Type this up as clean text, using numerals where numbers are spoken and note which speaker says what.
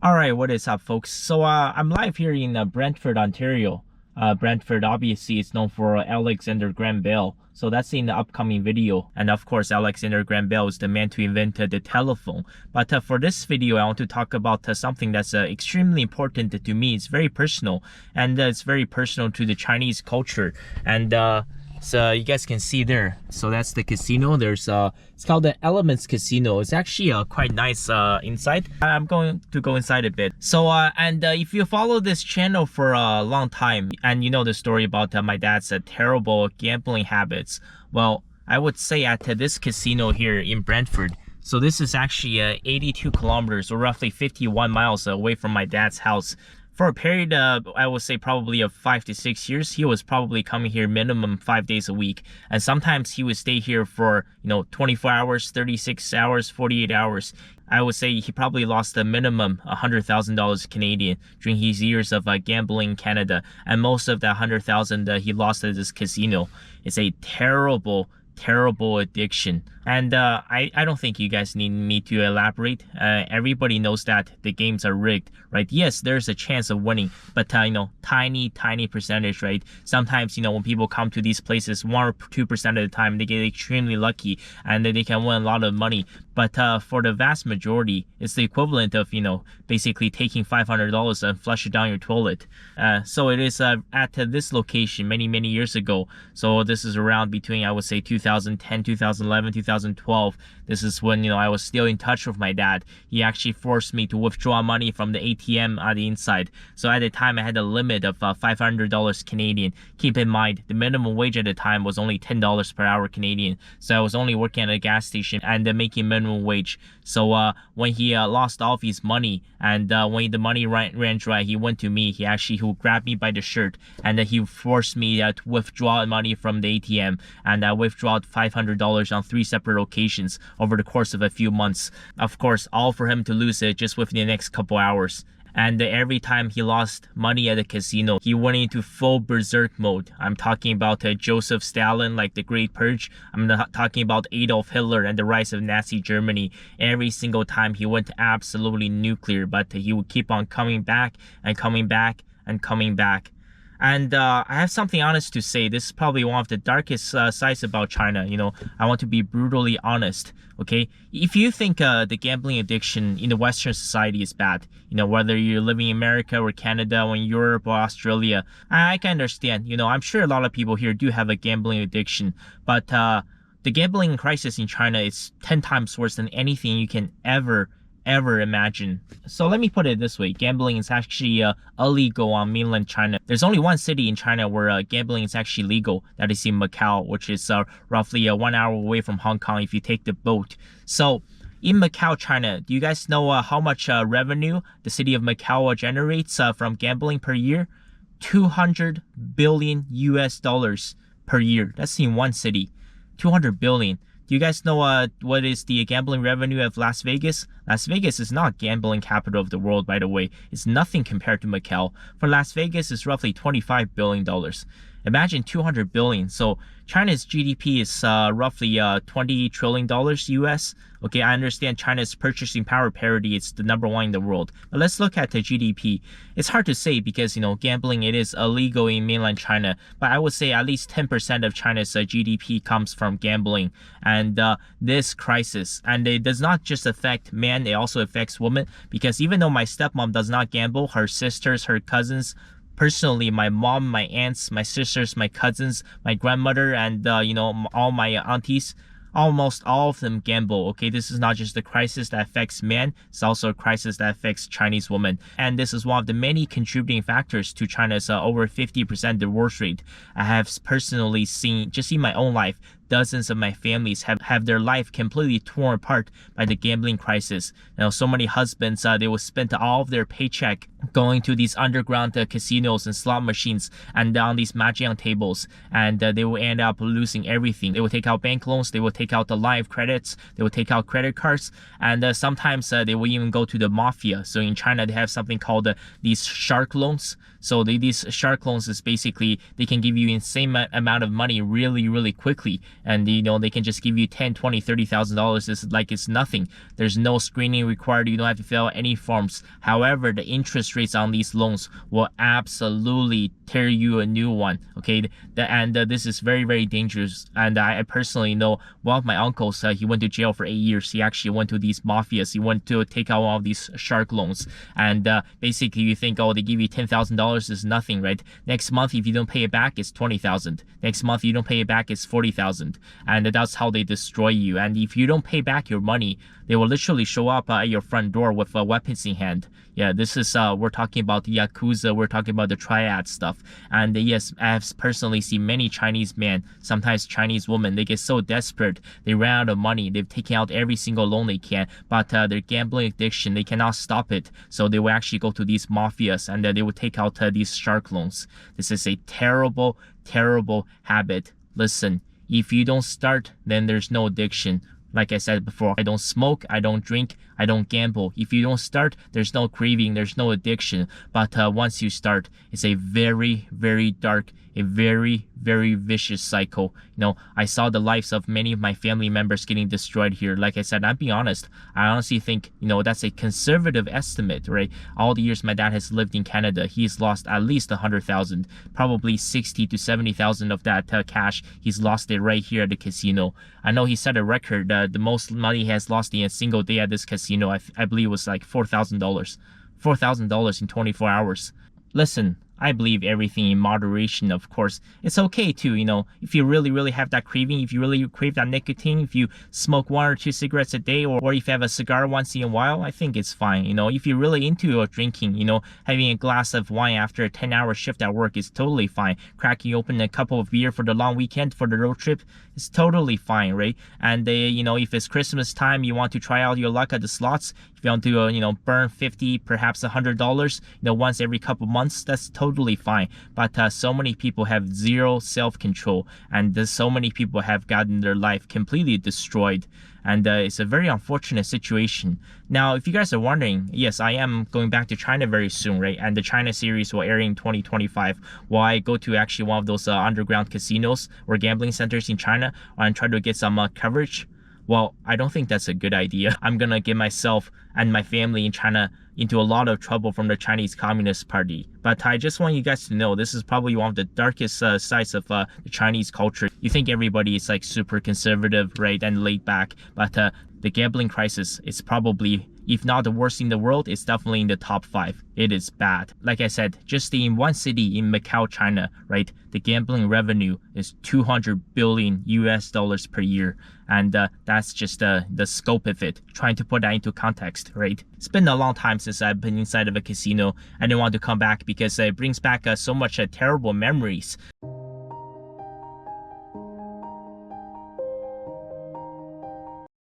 Speaker 1: All right, what is up, folks? So I'm live here in Brantford, Ontario. Brantford obviously is known for Alexander Graham Bell, so that's in the upcoming video. And of course, Alexander Graham Bell is the man to invent the telephone. But for this video, I want to talk about something that's extremely important to me. It's very personal, and it's very personal to the Chinese culture. And so you guys can see there. So that's the casino. There's it's called the Elements Casino. It's actually quite nice inside. I'm going to go inside a bit. So if you follow this channel for a long time and you know the story about my dad's terrible gambling habits, well, I would say at this casino here in Brantford. So this is actually 82 kilometers or roughly 51 miles away from my dad's house. For a period, I would say probably of 5 to 6 years, he was probably coming here minimum 5 days a week. And sometimes he would stay here for, 24 hours, 36 hours, 48 hours. I would say he probably lost a minimum $100,000 Canadian during his years of gambling in Canada. And most of that 100,000 he lost at this casino. It's a terrible addiction. And I don't think you guys need me to elaborate. Everybody knows that the games are rigged, right? Yes, there's a chance of winning, but tiny percentage, right? Sometimes when people come to these places, 1 or 2% of the time they get extremely lucky and they can win a lot of money. But for the vast majority, it's the equivalent of basically taking $500 and flush it down your toilet. So it is at this location many years ago. So this is around between, I would say, 2010, 2011, 2012. This is when I was still in touch with my dad. He actually forced me to withdraw money from the ATM on the inside. So at the time I had a limit of $500 Canadian. Keep in mind the minimum wage at the time was only $10 per hour Canadian. So I was only working at a gas station and making minimum wage. So when he lost all of his money and when the money ran dry, he went to me. He grabbed me by the shirt and he forced me to withdraw money from the ATM, and I withdrew $500 on 3 separate occasions over the course of a few months. Of course, all for him to lose it just within the next couple hours. And every time he lost money at the casino, he went into full berserk mode. I'm talking about Joseph Stalin, like the Great Purge. I'm talking about Adolf Hitler and the rise of Nazi Germany. Every single time he went absolutely nuclear, but he would keep on coming back and coming back and coming back. And I have something honest to say. This is probably one of the darkest sides about China. I want to be brutally honest. Okay, if you think the gambling addiction in the Western society is bad, whether you're living in America or Canada or in Europe or Australia, I can understand. I'm sure a lot of people here do have a gambling addiction, but the gambling crisis in China is 10 times worse than anything you can ever imagine. So let me put it this way. Gambling is actually illegal on mainland China. There's only one city in China where gambling is actually legal. That is in Macau, which is roughly 1 hour away from Hong Kong if you take the boat. So in Macau, China, do you guys know how much revenue the city of Macau generates from gambling per year? 200 billion US dollars per year. That's in one city. 200 billion. Do you guys know what is the gambling revenue of Las Vegas? Las Vegas is not gambling capital of the world, by the way. It's nothing compared to Macau. For Las Vegas, it's roughly $25 billion. Imagine 200 billion. So China's GDP is roughly $20 trillion US. Okay, I understand China's purchasing power parity is the #1 in the world. But let's look at the GDP. It's hard to say because, gambling, it is illegal in mainland China. But I would say at least 10% of China's GDP comes from gambling. And this crisis, and it does not just affect men, it also affects women. Because even though my stepmom does not gamble, her sisters, her cousins, personally, my mom, my aunts, my sisters, my cousins, my grandmother, and all my aunties, almost all of them gamble. Okay, this is not just a crisis that affects men, it's also a crisis that affects Chinese women. And this is one of the many contributing factors to China's over 50% divorce rate. I have personally seen, just in my own life, dozens of my families have their life completely torn apart by the gambling crisis. So many husbands, they will spend all of their paycheck going to these underground casinos and slot machines and on these mahjong tables, and they will end up losing everything. They will take out bank loans, they will take out the line of credits, they will take out credit cards, and sometimes they will even go to the mafia. So in China, they have something called these shark loans. So these shark loans is basically, they can give you insane amount of money really quickly. and they can just give you 10, 20, $30,000. It's like it's nothing. There's no screening required. You don't have to fill out any forms. However, the interest rates on these loans will absolutely tear you a new one. Okay, and this is very, very dangerous. And I personally know one of my uncles. He went to jail for 8 years. He actually went to these mafias. He went to take out one of these shark loans, and basically you think, oh, they give you $10,000 is nothing, right? Next month, if you don't pay it back, it's $20,000. Next month, you don't pay it back, it's $40,000, and that's how they destroy you. And if you don't pay back your money, they will literally show up at your front door with weapons in hand. Yeah, this is we're talking about the Yakuza, we're talking about the triad stuff. And yes, I've personally seen many Chinese men, sometimes Chinese women, they get so desperate, they ran out of money, they've taken out every single loan they can, but their gambling addiction, they cannot stop it. So they will actually go to these mafias, and they will take out these shark loans. This is a terrible, terrible habit. Listen, if you don't start, then there's no addiction. Like I said before, I don't smoke, I don't drink, I don't gamble. If you don't start, there's no craving, there's no addiction. But once you start, it's a very, very dark, a very, very vicious cycle. I saw the lives of many of my family members getting destroyed here. Like I said, I'm being honest. I honestly think, that's a conservative estimate, right? All the years my dad has lived in Canada, he's lost at least 100,000, probably 60 to 70,000 of that cash. He's lost it right here at the casino. I know he set a record. The most money he has lost in a single day at this casino, I believe, was like $4,000. $4,000 in 24 hours. Listen, I believe everything in moderation, of course. It's okay too, if you really, really have that craving, if you really crave that nicotine, if you smoke 1 or 2 cigarettes a day, or if you have a cigar once in a while, I think it's fine. If you're really into drinking, having a glass of wine after a 10-hour shift at work is totally fine. Cracking open a couple of beer for the long weekend, for the road trip, is totally fine, right? And if it's Christmas time, you want to try out your luck at the slots, if you want to, burn $50, perhaps $100, once every couple months, that's totally fine. But so many people have zero self-control, and so many people have gotten their life completely destroyed. And it's a very unfortunate situation. Now, if you guys are wondering, yes, I am going back to China very soon, right? And the China series will air in 2025. Will I go to actually one of those underground casinos or gambling centers in China and try to get some coverage? Well, I don't think that's a good idea. I'm gonna get myself and my family in China into a lot of trouble from the Chinese Communist Party. But I just want you guys to know, this is probably one of the darkest sides of the Chinese culture. You think everybody is like super conservative, right, and laid back, but the gambling crisis is probably, if not the worst in the world, it's definitely in the top 5. It is bad. Like I said, just in one city in Macau, China, right, the gambling revenue is $200 billion per year. And that's just the scope of it. Trying to put that into context, right? It's been a long time since I've been inside of a casino. I didn't want to come back because it brings back so much terrible memories.